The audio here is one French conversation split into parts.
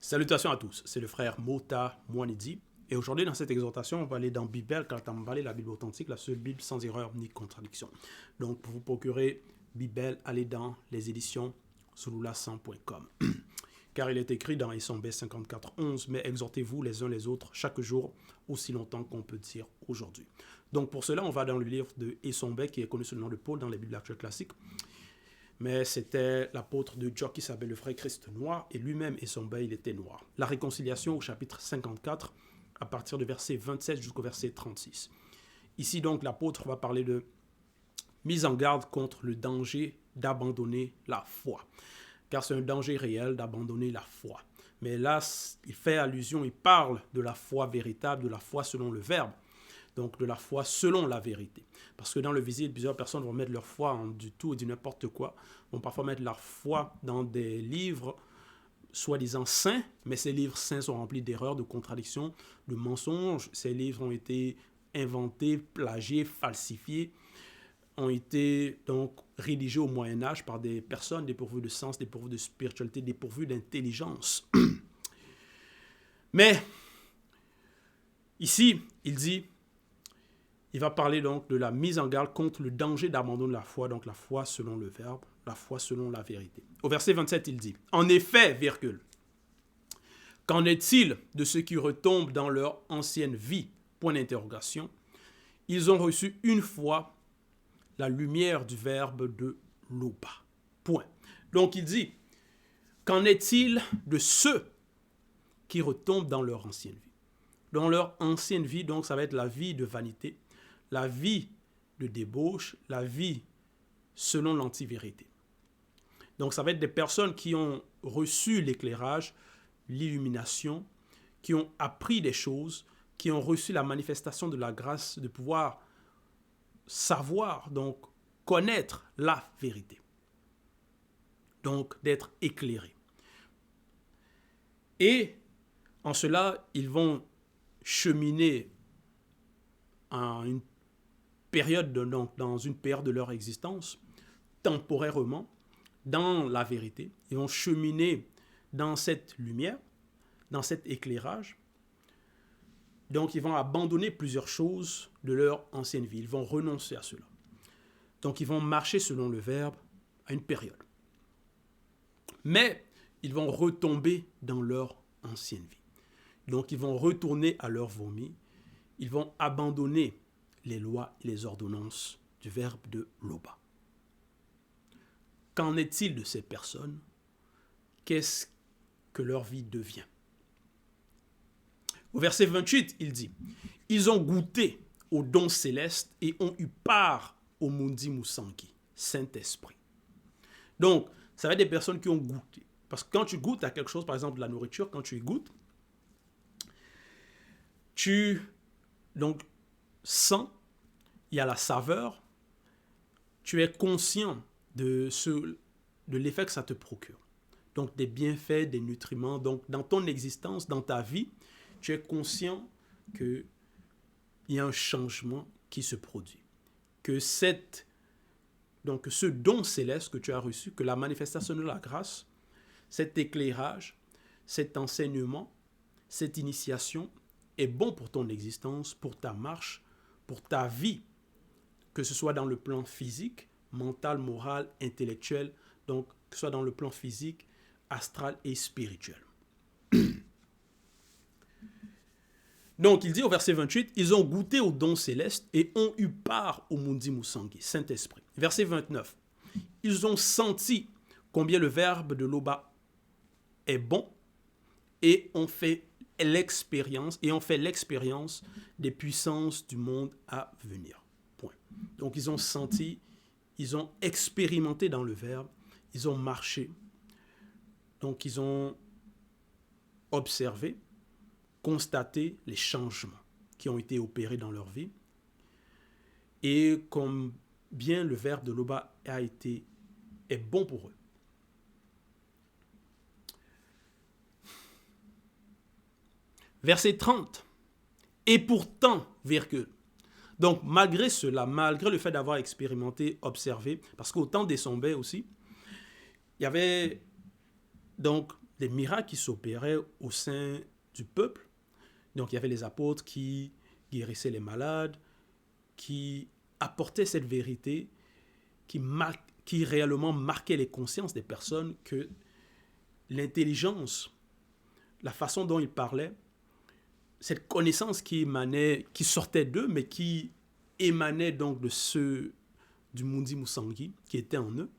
Salutations à tous, c'est le frère Mota Mouanidi. Et aujourd'hui, dans cette exhortation, on va aller dans Bible, quand on va aller la Bible authentique, la seule Bible sans erreur ni contradiction. Donc, pour vous procurer Bible, allez dans les éditions sulula100.com. Car il est écrit dans Essombe 54:11, mais exhortez-vous les uns les autres chaque jour, aussi longtemps qu'on peut dire aujourd'hui. Donc, pour cela, on va dans le livre de Essombe, qui est connu sous le nom de Paul dans les Bibles actuelles classiques. Mais c'était l'apôtre de Dieu qui s'appelait le frère Christ noir, et lui-même Essombe, il était noir. La réconciliation au chapitre 54, à partir du verset 27 jusqu'au verset 36. Ici donc, l'apôtre va parler de mise en garde contre le danger d'abandonner la foi. Car c'est un danger réel d'abandonner la foi. Mais là, il fait allusion, il parle de la foi véritable, de la foi selon le Verbe. Donc de la foi selon la vérité. Parce que dans le visible, plusieurs personnes vont mettre leur foi en du tout et du n'importe quoi, vont parfois mettre leur foi dans des livres soi-disant saints, mais ces livres saints sont remplis d'erreurs, de contradictions, de mensonges. Ces livres ont été inventés, plagiés, falsifiés, ont été donc rédigés au Moyen-Âge par des personnes dépourvues de sens, dépourvues de spiritualité, dépourvues d'intelligence. Mais ici, il va parler donc de la mise en garde contre le danger d'abandonner la foi, donc la foi selon le Verbe, la foi selon la vérité. Au verset 27, il dit, « En effet, virgule, qu'en est-il de ceux qui retombent dans leur ancienne vie, point d'interrogation, ils ont reçu une fois la lumière du Verbe de l'Oba. Point. » Donc il dit, qu'en est-il de ceux qui retombent dans leur ancienne vie? Dans leur ancienne vie, donc ça va être la vie de vanité, la vie de débauche, la vie selon l'antivérité. Donc ça va être des personnes qui ont reçu l'éclairage, l'illumination, qui ont appris des choses, qui ont reçu la manifestation de la grâce de pouvoir savoir, donc connaître la vérité. Donc d'être éclairés. Et en cela, ils vont cheminer dans une période de leur existence, temporairement, dans la vérité. Ils vont cheminer dans cette lumière, dans cet éclairage. Donc, ils vont abandonner plusieurs choses de leur ancienne vie. Ils vont renoncer à cela. Donc, ils vont marcher selon le Verbe à une période. Mais, ils vont retomber dans leur ancienne vie. Donc, ils vont retourner à leur vomi. Ils vont abandonner les lois et les ordonnances du Verbe de l'Oba. Qu'en est-il de ces personnes? Qu'est-ce que leur vie devient? Au verset 28, il dit, « Ils ont goûté aux dons célestes et ont eu part au Mundi Musangi, Saint-Esprit. » Donc, ça va être des personnes qui ont goûté. Parce que quand tu goûtes à quelque chose, par exemple la nourriture, quand tu y goûtes, tu donc sens, il y a la saveur, tu es conscient de l'effet que ça te procure. Donc des bienfaits, des nutriments. Donc dans ton existence, dans ta vie, tu es conscient qu'il y a un changement qui se produit. Que ce don céleste que tu as reçu, que la manifestation de la grâce, cet éclairage, cet enseignement, cette initiation est bon pour ton existence, pour ta marche, pour ta vie, que ce soit dans le plan physique, mental, moral, intellectuel, donc que ce soit dans le plan physique, astral et spirituel. Donc il dit au verset 28, ils ont goûté aux dons célestes et ont eu part au Mundi Musangi, Saint-Esprit. Verset 29, ils ont senti combien le Verbe de l'Oba est bon et ont fait l'expérience des puissances du monde à venir. Point. Donc ils ont senti, ils ont expérimenté dans le Verbe, ils ont marché, donc ils ont observé, constaté les changements qui ont été opérés dans leur vie et combien le Verbe de l'Oba est bon pour eux. Verset 30. Et pourtant, virgule. Donc, malgré cela, malgré le fait d'avoir expérimenté, observé, parce qu'au temps d'Essombe aussi, il y avait donc des miracles qui s'opéraient au sein du peuple. Donc il y avait les apôtres qui guérissaient les malades, qui apportaient cette vérité, qui réellement marquait les consciences des personnes que l'intelligence, la façon dont ils parlaient, cette connaissance qui émanait, qui sortait d'eux, mais qui émanait donc de ceux du Mundi Musangui, qui étaient en eux,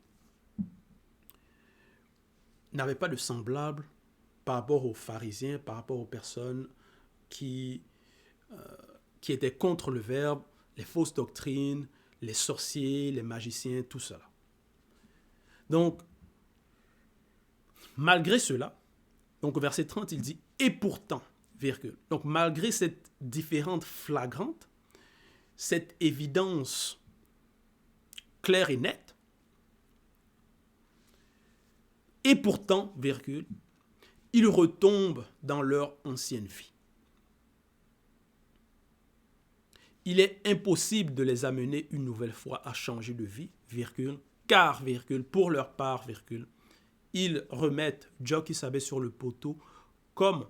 n'avait pas de semblable par rapport aux pharisiens, par rapport aux personnes qui étaient contre le Verbe, les fausses doctrines, les sorciers, les magiciens, tout cela. Donc, malgré cela, donc au verset 30, il dit « Et pourtant », virgule. Donc, malgré cette différence flagrante, cette évidence claire et nette, et pourtant, virgule, ils retombent dans leur ancienne vie. Il est impossible de les amener une nouvelle fois à changer de vie, virgule, car, virgule, pour leur part, virgule, ils remettent Djoki Sabé sur le poteau comme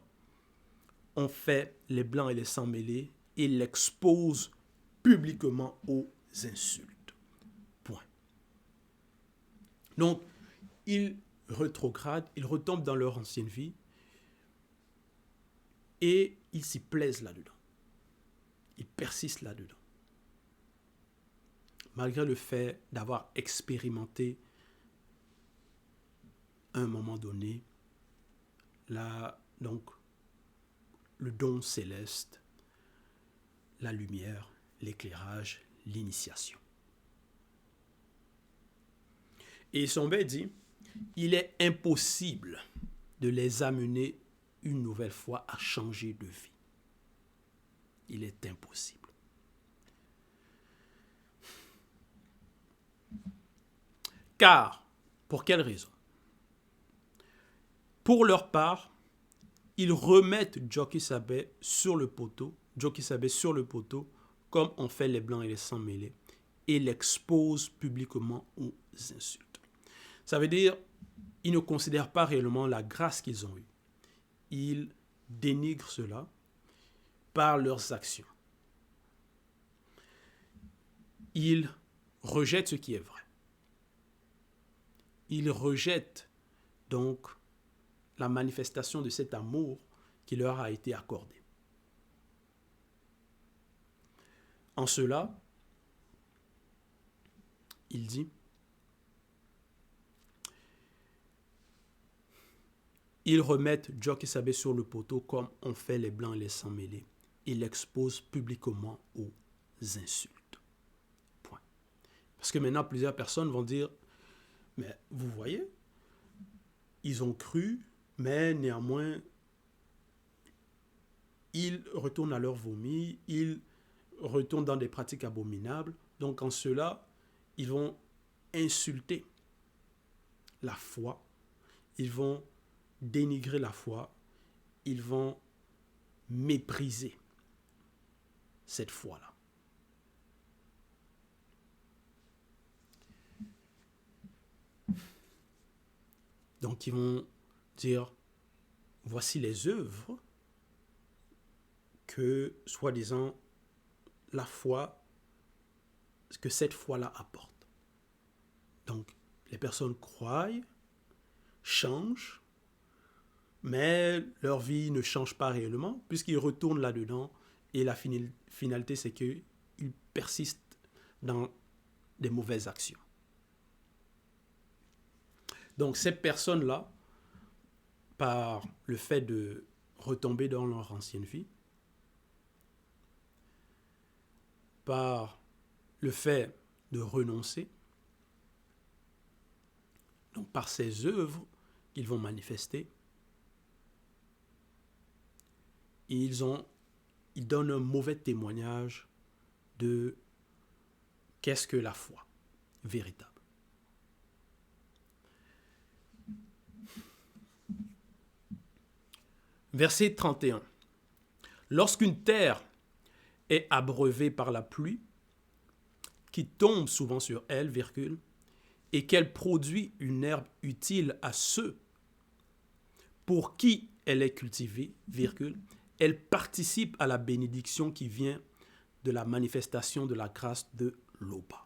on fait les blancs et les sans mêlés et l'exposent publiquement aux insultes. Point. Donc, ils rétrogradent, ils retombent dans leur ancienne vie et ils s'y plaisent là-dedans. Ils persistent là-dedans. Malgré le fait d'avoir expérimenté à un moment donné donc, le don céleste, la lumière, l'éclairage, l'initiation. Et Sombé dit, il est impossible de les amener une nouvelle fois à changer de vie. Il est impossible. Car, pour quelle raison? Pour leur part, ils remettent Djoki Sabé sur le poteau, comme on fait les blancs et les sans mêlés, et l'exposent publiquement aux insultes. Ça veut dire, ils ne considèrent pas réellement la grâce qu'ils ont eue. Ils dénigrent cela par leurs actions. Ils rejettent ce qui est vrai. Ils rejettent donc la manifestation de cet amour qui leur a été accordé. En cela, il dit, ils remettent Djoki Sabé sur le poteau comme on fait les blancs et les sans mêlés. Ils l'exposent publiquement aux insultes. Point. Parce que maintenant, plusieurs personnes vont dire, mais vous voyez, ils ont cru, mais néanmoins, ils retournent à leur vomi, ils retournent dans des pratiques abominables. Donc en cela, ils vont insulter la foi, ils vont dénigrer la foi, ils vont mépriser cette foi-là. Donc ils vont dire, voici les œuvres que, soi-disant, la foi, que cette foi-là apporte. Donc les personnes croient, changent, mais leur vie ne change pas réellement, puisqu'ils retournent là-dedans, et la finalité, c'est qu'ils persistent dans des mauvaises actions. Donc ces personnes-là, par le fait de retomber dans leur ancienne vie, par le fait de renoncer, donc par ces œuvres qu'ils vont manifester, ils donnent un mauvais témoignage de qu'est-ce que la foi véritable. Verset 31. Lorsqu'une terre est abreuvée par la pluie, qui tombe souvent sur elle, virgule, et qu'elle produit une herbe utile à ceux pour qui elle est cultivée, virgule, elle participe à la bénédiction qui vient de la manifestation de la grâce de l'Oba.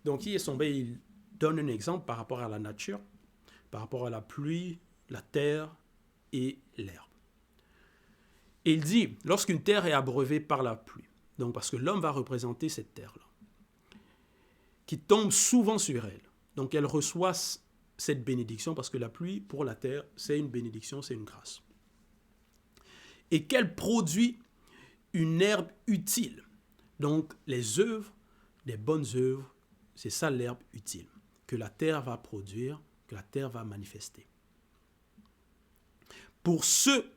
Donc, il donne un exemple par rapport à la nature, par rapport à la pluie, la terre et l'herbe. Et il dit, lorsqu'une terre est abreuvée par la pluie, donc parce que l'homme va représenter cette terre-là, qui tombe souvent sur elle, donc elle reçoit cette bénédiction parce que la pluie pour la terre, c'est une bénédiction, c'est une grâce. Et qu'elle produit une herbe utile. Donc les œuvres, les bonnes œuvres, c'est ça l'herbe utile que la terre va produire, que la terre va manifester. Pour ceux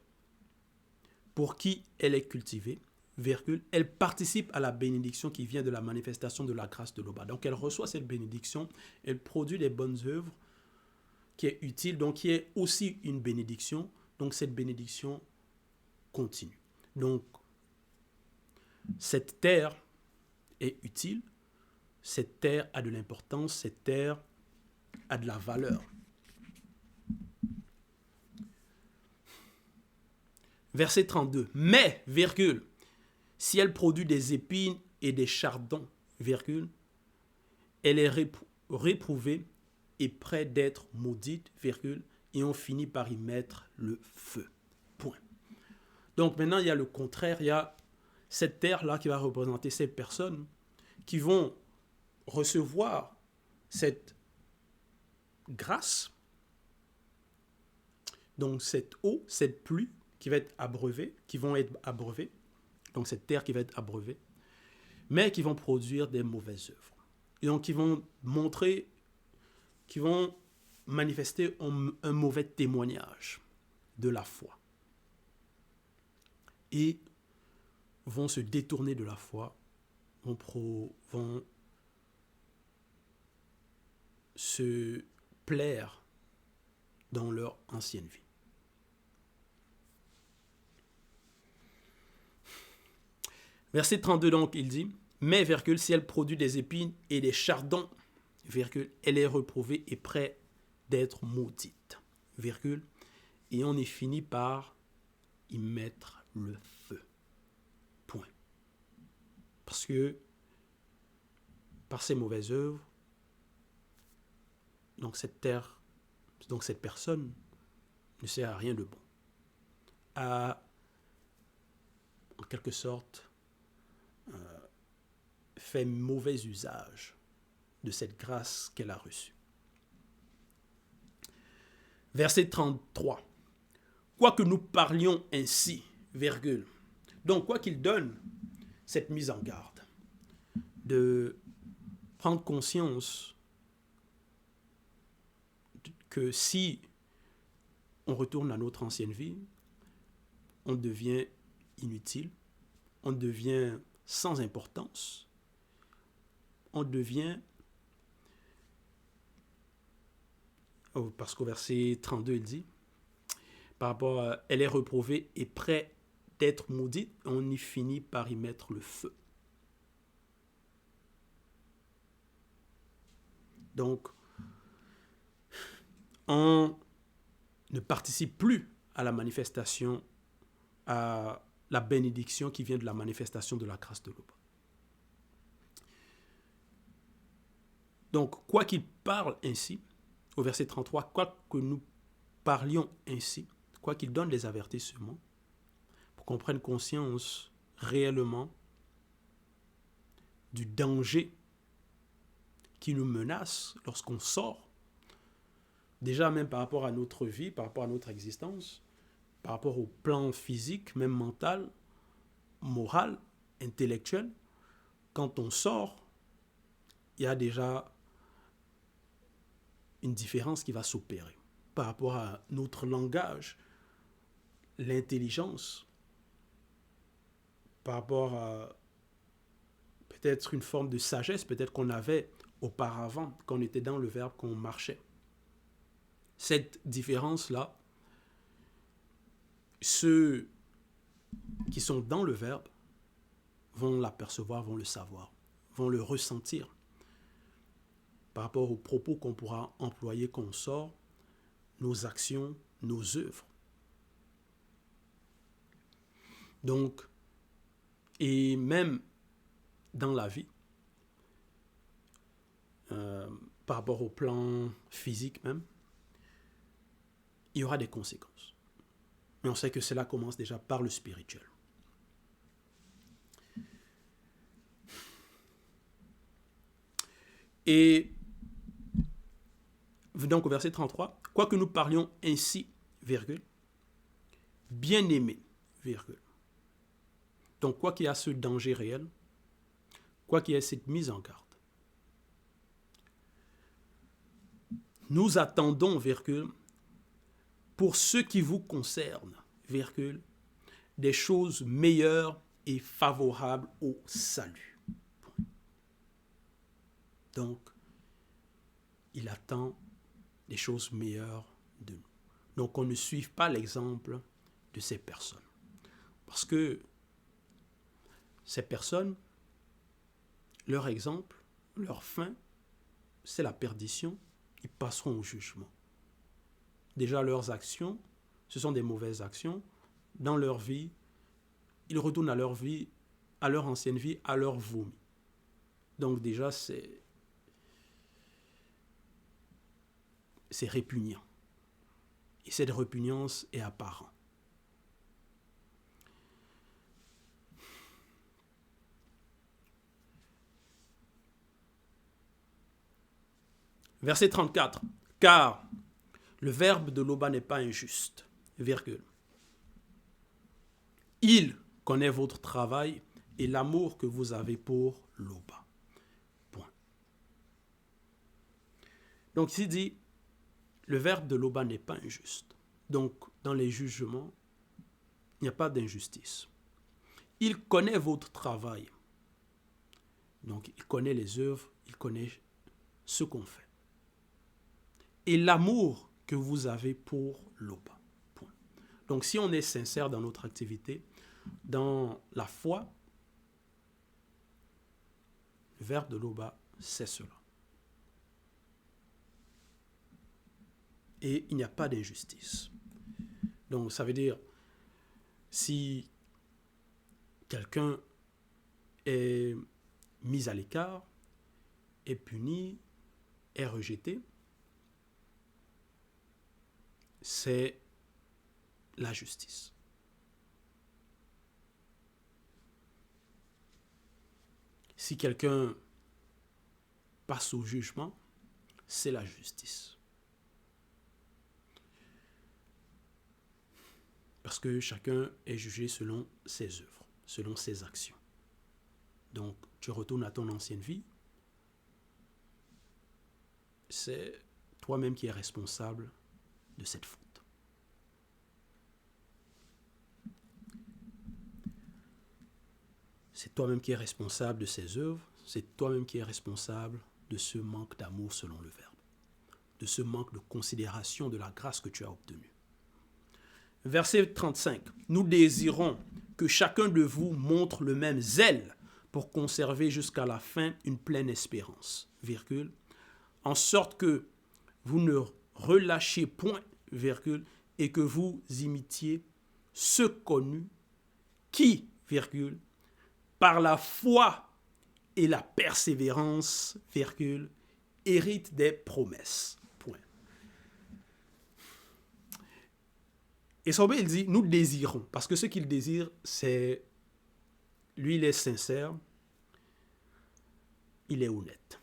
pour qui elle est cultivée, virgule, elle participe à la bénédiction qui vient de la manifestation de la grâce de l'Oba. Donc elle reçoit cette bénédiction, elle produit des bonnes œuvres qui est utile, donc qui est aussi une bénédiction. Donc cette bénédiction continue. Donc cette terre est utile, cette terre a de l'importance, cette terre a de la valeur. Verset 32. Mais, virgule, si elle produit des épines et des chardons, virgule, elle est réprouvée et près d'être maudite, virgule, et on finit par y mettre le feu. Point. Donc maintenant, il y a le contraire, il y a cette terre-là qui va représenter ces personnes qui vont recevoir cette grâce, donc cette eau, cette pluie qui va être abreuvée, qui vont être abreuvées, donc cette terre qui va être abreuvée, mais qui vont produire des mauvaises œuvres. Et donc qui vont montrer, qui vont manifester un mauvais témoignage de la foi. Et vont se détourner de la foi, vont se plaire dans leur ancienne vie. Verset 32, donc, il dit, « Mais, virgule, si elle produit des épines et des chardons, virgule, elle est reprouvée et près d'être maudite. » Virgule, et on y finit par y mettre le feu. Point. Parce que, par ses mauvaises œuvres, donc cette terre, donc cette personne ne sert à rien de bon. A, en quelque sorte, fait mauvais usage de cette grâce qu'elle a reçue. Verset 33. Quoique nous parlions ainsi, virgule. Donc, quoi qu'il donne cette mise en garde, de prendre conscience que si on retourne à notre ancienne vie, on devient inutile, on devient sans importance, on devient, parce qu'au verset 32, il dit, par rapport à, elle est reprouvée et près d'être maudite, on y finit par y mettre le feu. Donc, on ne participe plus à la manifestation, à la bénédiction qui vient de la manifestation de la grâce de l'Oba. Donc, quoi qu'il parle ainsi, au verset 33, quoi que nous parlions ainsi, quoi qu'il donne des avertissements, pour qu'on prenne conscience réellement du danger qui nous menace lorsqu'on sort, déjà même par rapport à notre vie, par rapport à notre existence, par rapport au plan physique, même mental, moral, intellectuel, quand on sort, il y a déjà une différence qui va s'opérer par rapport à notre langage, l'intelligence, par rapport à peut-être une forme de sagesse, peut-être qu'on avait auparavant, quand on était dans le verbe, qu'on marchait. Cette différence-là, ceux qui sont dans le verbe vont l'apercevoir, vont le savoir, vont le ressentir par rapport aux propos qu'on pourra employer quand on sort, nos actions, nos œuvres. Donc, et même dans la vie, par rapport au plan physique même, il y aura des conséquences. Mais on sait que cela commence déjà par le spirituel. Et donc au verset 33, quoique nous parlions ainsi, virgule, bien-aimés, virgule. Donc quoi qu'il y a ce danger réel, quoi qu'il y ait cette mise en garde, nous attendons, virgule, pour ce qui vous concerne, virgule, des choses meilleures et favorables au salut. Donc, il attend des choses meilleures de nous. Donc, on ne suive pas l'exemple de ces personnes. Parce que ces personnes, leur exemple, leur fin, c'est la perdition. Ils passeront au jugement. Déjà, leurs actions, ce sont des mauvaises actions. Dans leur vie, ils retournent à leur vie, à leur ancienne vie, à leur vomi. Donc déjà, c'est répugnant. Et cette répugnance est apparente. Verset 34. Car le verbe de Loba n'est pas injuste, virgule. Il connaît votre travail et l'amour que vous avez pour Loba. Point. Donc, ici dit, le verbe de Loba n'est pas injuste. Donc, dans les jugements, il n'y a pas d'injustice. Il connaît votre travail. Donc, il connaît les œuvres, il connaît ce qu'on fait. Et l'amour que vous avez pour Loba. Point. Donc, si on est sincère dans notre activité, dans la foi, le verbe de Loba, c'est cela. Et il n'y a pas d'injustice. Donc, ça veut dire, si quelqu'un est mis à l'écart, est puni, est rejeté, c'est la justice. Si quelqu'un passe au jugement, c'est la justice. Parce que chacun est jugé selon ses œuvres, selon ses actions. Donc, tu retournes à ton ancienne vie, c'est toi-même qui es responsable de cette faute. C'est toi-même qui es responsable de ces œuvres, c'est toi-même qui es responsable de ce manque d'amour selon le verbe, de ce manque de considération de la grâce que tu as obtenue. Verset 35. Nous désirons que chacun de vous montre le même zèle pour conserver jusqu'à la fin une pleine espérance, virgule, en sorte que vous ne relâchez point, virgule, et que vous imitiez ceux connus qui, virgule, par la foi et la persévérance, virgule, héritent des promesses. Point. Et Sobé, il dit, nous désirons, parce que ce qu'il désire, c'est, lui, il est sincère, il est honnête.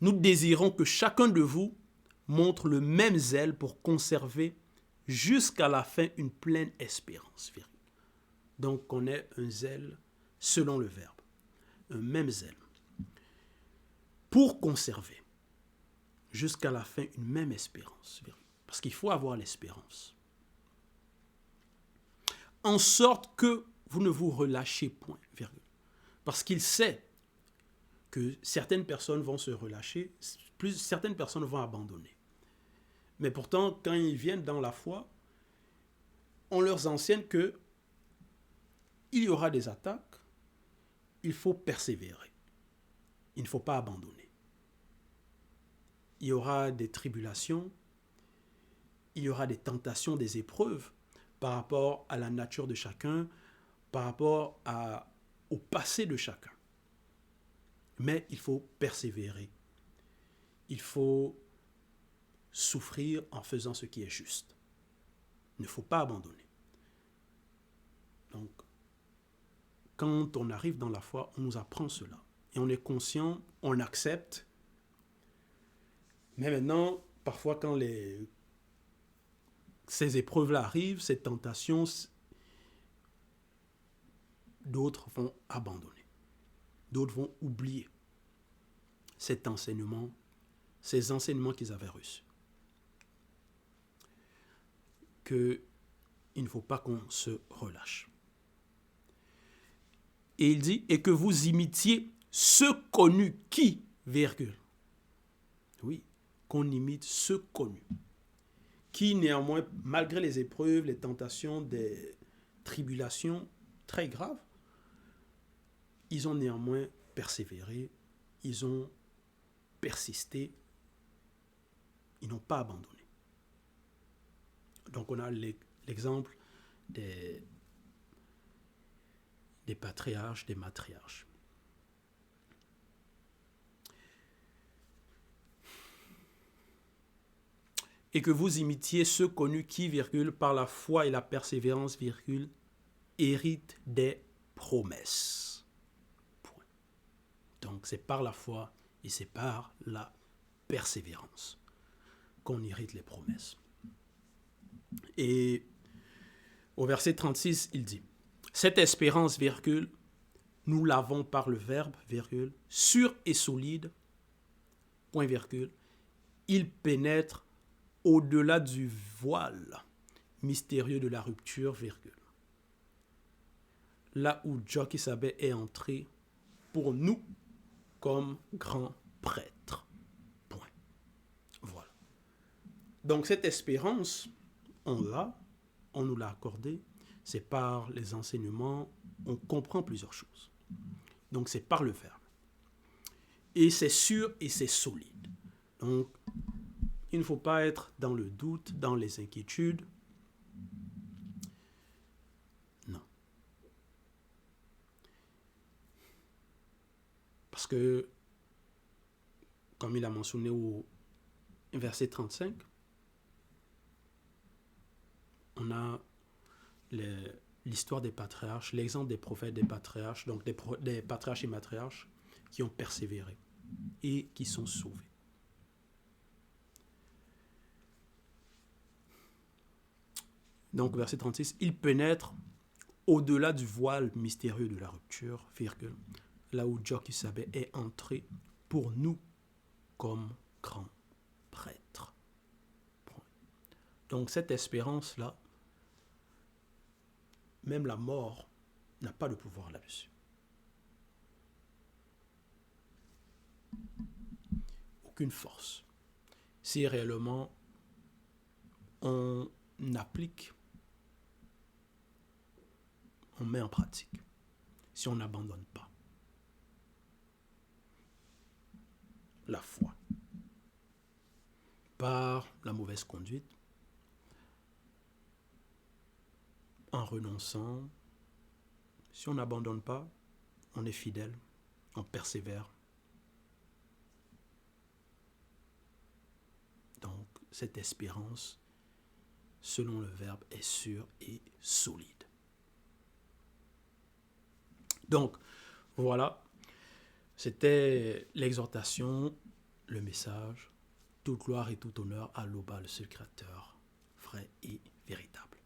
Nous désirons que chacun de vous montre le même zèle pour conserver jusqu'à la fin une pleine espérance. Donc, on ait un zèle selon le verbe, un même zèle, pour conserver jusqu'à la fin une même espérance. Parce qu'il faut avoir l'espérance. En sorte que vous ne vous relâchez point, virgule. Parce qu'il sait que certaines personnes vont se relâcher, certaines personnes vont abandonner. Mais pourtant, quand ils viennent dans la foi, on leur enseigne que il y aura des attaques, il faut persévérer. Il ne faut pas abandonner. Il y aura des tribulations, il y aura des tentations, des épreuves par rapport à la nature de chacun, par rapport au passé de chacun. Mais il faut persévérer. Il faut souffrir en faisant ce qui est juste. Il ne faut pas abandonner. Donc, quand on arrive dans la foi, on nous apprend cela. Et on est conscient, on accepte. Mais maintenant, parfois, quand ces épreuves-là arrivent, ces tentations, d'autres vont abandonner. D'autres vont oublier ces enseignements qu'ils avaient reçus. Qu'il ne faut pas qu'on se relâche. Et il dit, et que vous imitiez ceux connus qui, virgule. Oui, qu'on imite ceux connus. Qui néanmoins, malgré les épreuves, les tentations, des tribulations très graves, ils ont néanmoins persévéré, ils ont persisté, ils n'ont pas abandonné. Donc on a l'exemple des patriarches, des matriarches. Et que vous imitiez ceux connus qui, virgule, par la foi et la persévérance, virgule, héritent des promesses. Point. Donc c'est par la foi et c'est par la persévérance qu'on hérite les promesses. Et au verset 36, il dit, cette espérance, virgule, nous l'avons par le verbe, virgule, sûr et solide, point virgule, il pénètre au-delà du voile mystérieux de la rupture, virgule. Là où Jokisabe est entré pour nous comme grand prêtre. Point. Voilà. Donc cette espérance, on nous l'a accordée, c'est par les enseignements, on comprend plusieurs choses. Donc c'est par le verbe. Et c'est sûr et c'est solide. Donc il ne faut pas être dans le doute, dans les inquiétudes. Non. Parce que, comme il a mentionné au verset 35, on a l'histoire des patriarches, l'exemple des prophètes des patriarches, donc des patriarches et matriarches qui ont persévéré et qui sont sauvés. Donc, verset 36, il pénètre au-delà du voile mystérieux de la rupture, virgule, là où Jokisabe est entré pour nous comme grand prêtre. Point. Donc, cette espérance-là, même la mort n'a pas de pouvoir là-dessus. Aucune force. Si réellement on applique, on met en pratique, si on n'abandonne pas la foi par la mauvaise conduite, en renonçant, si on n'abandonne pas, on est fidèle, on persévère. Donc, cette espérance, selon le verbe, est sûre et solide. Donc, voilà, c'était l'exhortation, le message, toute gloire et tout honneur à l'Oba, le seul créateur, vrai et véritable.